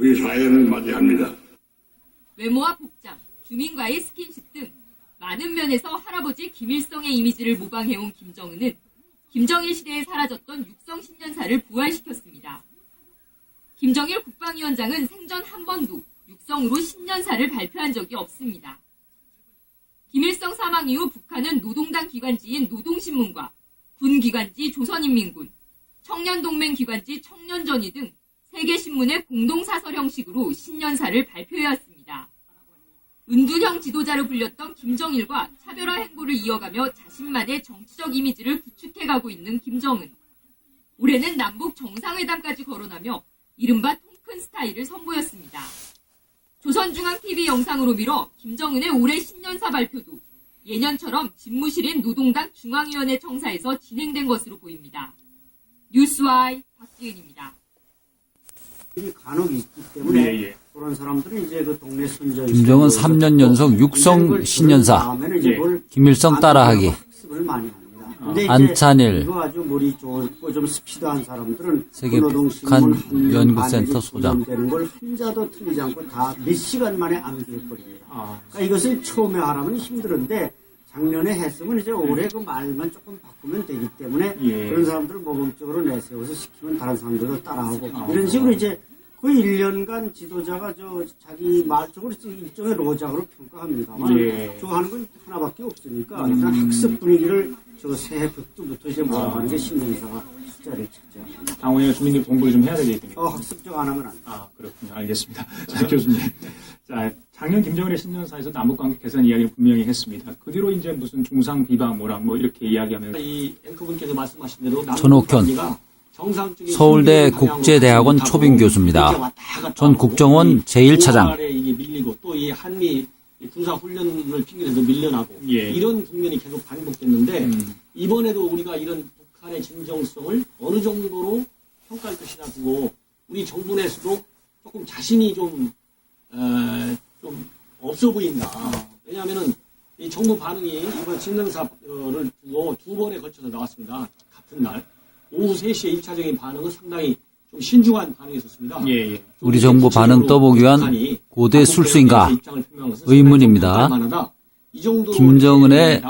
우리 사회는 맞이합니다. 외모와 복장, 주민과의 스킨십 등 많은 면에서 할아버지 김일성의 이미지를 모방해온 김정은은 김정일 시대에 사라졌던 육성 신년사를 부활시켰습니다. 김정일 국방위원장은 생전 한 번도 육성으로 신년사를 발표한 적이 없습니다. 김일성 사망 이후 북한은 노동당 기관지인 노동신문과 군기관지 조선인민군, 청년동맹 기관지 청년전의 등 세계 신문의 공동사설 형식으로 신년사를 발표해왔습니다. 은둔형 지도자로 불렸던 김정일과 차별화 행보를 이어가며 자신만의 정치적 이미지를 구축해가고 있는 김정은. 올해는 남북 정상회담까지 거론하며 이른바 통큰 스타일을 선보였습니다. 조선중앙TV 영상으로 밀어 김정은의 올해 신년사 발표도 예년처럼 집무실인 노동당 중앙위원회 청사에서 진행된 것으로 보입니다. 뉴스와이 박지은입니다. 간혹 있기 때문에 그런 사람들은 이제 그 동네 선전 김정은 3년 연속 육성 신년사, 김일성 따라하기, 학습을 많이 합니다. 근데 안찬일 이거 아주 머리 좋고 좀 스피드한 사람들은 세계 북한 연구센터 소장 되는 걸 한자도 틀리지 않고 다 몇 시간 만에 암기해 버립니다. 그러니까 이것을 처음에 하라면 힘들은데 작년에 했으면 이제 올해 그 말만 조금 바꾸면 되기 때문에 그런 사람들을 모범적으로 내세워서 시키면 다른 사람들도 따라하고 이런 식으로 이제 거의 1년간 지도자가 자기 말적으로 일종의 로작으로 평가합니다만 저 하는 건 하나밖에 없으니까 일단 학습 분위기를 새해 그때부터 이제 모아가는 게 신년사가 숫자를 차지합니다. 당원이나 주민들 공부를 좀 해야 되겠군요. 학습적 안 하면 안 돼. 그렇군요. 알겠습니다. 자, 교수님. 자, 작년 김정은의 신년사에서 남북관계 개선 이야기를 분명히 했습니다. 그 뒤로 이제 무슨 중상 비방 뭐랑 뭐 이렇게 이야기하면서 이 앵커분께서 말씀하신 대로 전옥현 서울대 국제대학원 초빙 교수입니다. 전 국정원 제1차장. 이게 밀리고 또 이 한미 군사 훈련을 핑계대서 밀려나고 이런 국면이 계속 반복됐는데 이번에도 우리가 이런 북한의 진정성을 어느 정도로 평가할 것이나 두고 우리 정부 내에서도 조금 자신이 좀 없어 보인다. 왜냐하면은 이 정부 반응이 이번 신년사를 두고 두 번에 걸쳐서 나왔습니다. 같은 날 오후 3시에 1차적인 반응은 상당히 좀 신중한 반응이었습니다. 우리 정부 반응 떠보기 위한 고대 술수인가 의문입니다. 김정은의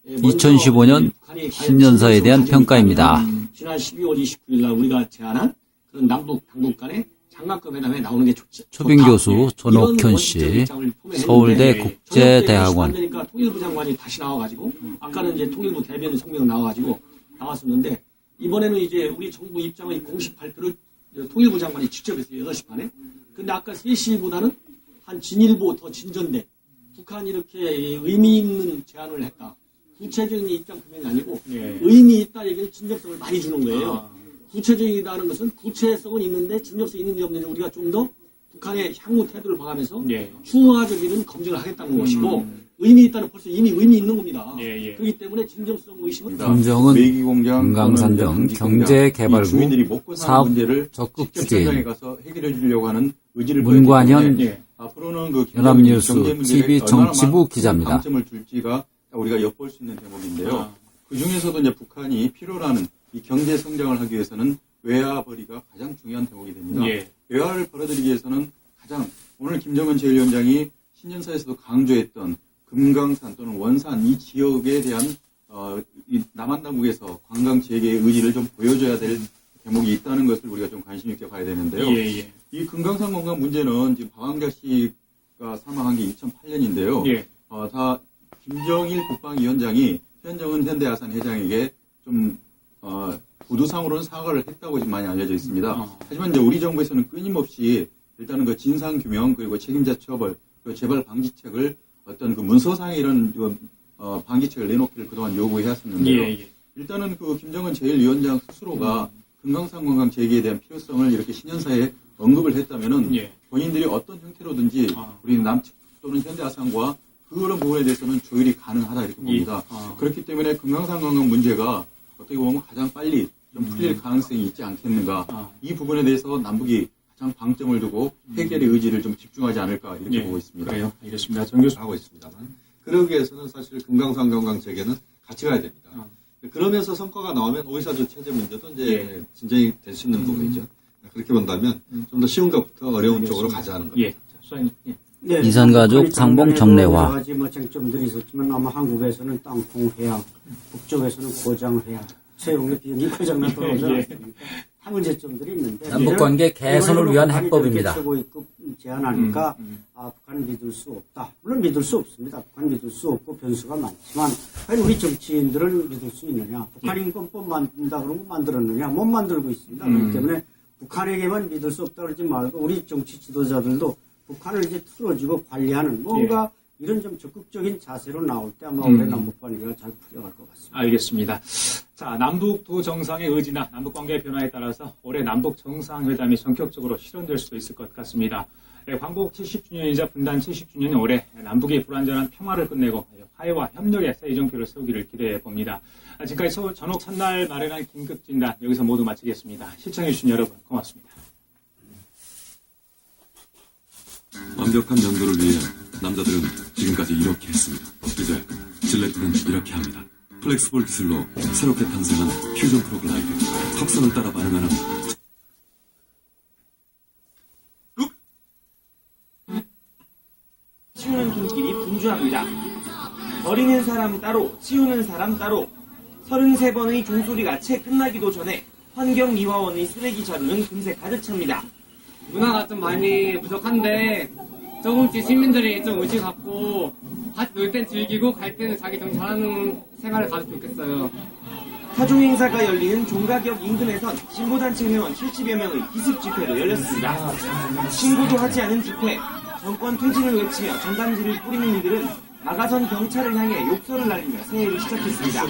2015년 신년사에 대한 평가입니다. 지난 12월 29일 날 우리가 제안한 그런 남북 당국 간의 장관급 회담에 나오는 게 좋지. 초빙 교수 전옥현 씨, 서울대 국제대학원. 그러니까 통일부 장관이 다시 나와가지고 아까는 이제 통일부 대변인 성명 나와가지고 나왔었는데 이번에는 이제 우리 정부 입장의 공식 발표를 통일부 장관이 직접 했어요. 8시 반에. 근데 아까 3시보다는 한 진일보 더 진전돼. 북한이 이렇게 의미 있는 제안을 했다. 구체적인 입장 표명이 아니고 의미 있다 얘기는 진정성을 많이 주는 거예요. 구체적이다는 것은 구체성은 있는데 진정성이 있는지 없는지 우리가 좀 더 북한의 향후 태도를 봐가면서 추가적 일은 검증을 하겠다는 것이고 의미 있다는 벌써 이미 의미 있는 겁니다. 그렇기 때문에 진정성 의심은 김정은 금강산 등 경제개발구 주민들이 먹고 사는 사업 문제를 적극 직접 추진 현장에 가서 해결해 주려고 하는 의지를 문관현 앞으로는 그 연합뉴스 경제 문제에 TV 얼마나 정치부 많은 기자입니다. 방점을 줄지가 우리가 엿볼 수 있는 대목인데요. 그 중에서도 이제 북한이 필요로 하는 이 경제 성장을 하기 위해서는 외화 벌이가 가장 중요한 대목이 됩니다. 외화를 벌어들이기 위해서는 가장 오늘 김정은 제1위원장이 신년사에서도 강조했던 금강산 또는 원산 이 지역에 대한 이 남한 당국에서 관광 재개의 의지를 좀 보여줘야 될 대목이 있다는 것을 우리가 좀 관심 있게 봐야 되는데요. 이 금강산 관광 문제는 지금 박광자 씨가 사망한 게 2008년인데요. 다 김정일 국방위원장이 현정은 현대아산 회장에게 좀 구두상으로는 사과를 했다고 지금 많이 알려져 있습니다. 하지만 이제 우리 정부에서는 끊임없이 일단은 그 진상 규명 그리고 책임자 처벌 그리고 재발 방지책을 어떤 그 문서상의 이런 방지책을 내놓기를 그동안 요구해왔었는데요. 일단은 그 김정은 제1위원장 스스로가 금강산 관광 재개에 대한 필요성을 이렇게 신년사에 언급을 했다면은 본인들이 어떤 형태로든지 우리 남측 또는 현대아산과 그런 부분에 대해서는 조율이 가능하다 이렇게 봅니다. 그렇기 때문에 금강산 관광 문제가 어떻게 보면 가장 빨리 좀 풀릴 가능성이 있지 않겠는가. 이 부분에 대해서 남북이 가장 방점을 두고 해결의 의지를 좀 집중하지 않을까 이렇게 보고 있습니다. 그래요. 알겠습니다. 정 교수 하고 있습니다만 그러기 위해서는 사실 금강산 관광 재개는 같이 가야 됩니다. 그러면서 성과가 나오면 오이사조 체제 문제도 이제 진정이 될 수 있는 부분이죠. 그렇게 본다면 좀 더 쉬운 것부터 어려운 쪽으로 가자는 거죠. 예. 자, 수사님. 예. 네, 이산가족 상봉 정례화. 여러 가지 뭐 쟁점들이 있었지만 아마 한국에서는 땅콩 회항, 북쪽에서는 고장 회항, 최용의 비행기 고장난 떨어져 다 문제점들이 있는데 남북관계 개선을 위한 북한이 해법입니다. 저렇게 최고위급 제안하니까 북한 믿을 수 없다. 물론 믿을 수 없습니다. 북한 믿을 수 없고 변수가 많지만 과연 우리 정치인들은 믿을 수 있느냐? 북한 인권법 만든다 그러고 만들었느냐? 못 만들고 있습니다. 그렇기 때문에 북한에게만 믿을 수 없다 그러지 말고 우리 정치 지도자들도 북한을 이제 틀어주고 관리하는 뭔가 이런 좀 적극적인 자세로 나올 때 아마 올해 남북관계가 잘 풀려갈 것 같습니다. 알겠습니다. 자, 남북 두 정상의 의지나 남북관계의 변화에 따라서 올해 남북 정상회담이 전격적으로 실현될 수도 있을 것 같습니다. 광복 70주년이자 분단 70주년인 올해 남북이 불완전한 평화를 끝내고 화해와 협력의 새 이정표를 세우기를 기대해 봅니다. 지금까지 서울 전옥 첫날 마련한 긴급진단 여기서 모두 마치겠습니다. 시청해주신 여러분 고맙습니다. 완벽한 명도를 위해 남자들은 지금까지 이렇게 했습니다. 이제 질레트는 이렇게 합니다. 플렉스볼 기술로 새롭게 탄생한 퓨전 프로글라이드. 턱선을 따라 반응하는 치우는 손길이 분주합니다. 버리는 사람 따로, 치우는 사람 따로. 33번의 종소리가 채 끝나기도 전에 환경미화원의 쓰레기 자루는 금세 가득 찹니다. 문화가 좀 많이 부족한데 조금씩 시민들이 좀 의지 갖고 같이 놀 땐 즐기고 갈 때는 자기 정신 잘하는 생활을 가졌으면 좋겠어요. 타종 행사가 열리는 종가격 인근에선 진보단체 회원 70여 명의 기습 집회도 열렸습니다. 신고도 하지 않은 집회, 정권 퇴진을 외치며 전단지를 뿌리는 이들은 마가선 경찰을 향해 욕설을 날리며 새해를 시작했습니다.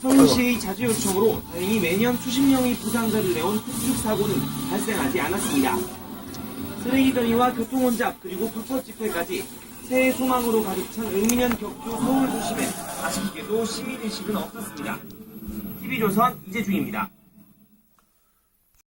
서울시의 자주 요청으로 다행히 매년 수십 명의 부상자를 내온 폭죽 사고는 발생하지 않았습니다. 쓰레기 더미와 교통혼잡 그리고 불법 집회까지 새해 소망으로 가득 찬 을미년 격주 서울 도심에 아쉽게도 시민의식은 없었습니다. TV조선 이재중입니다.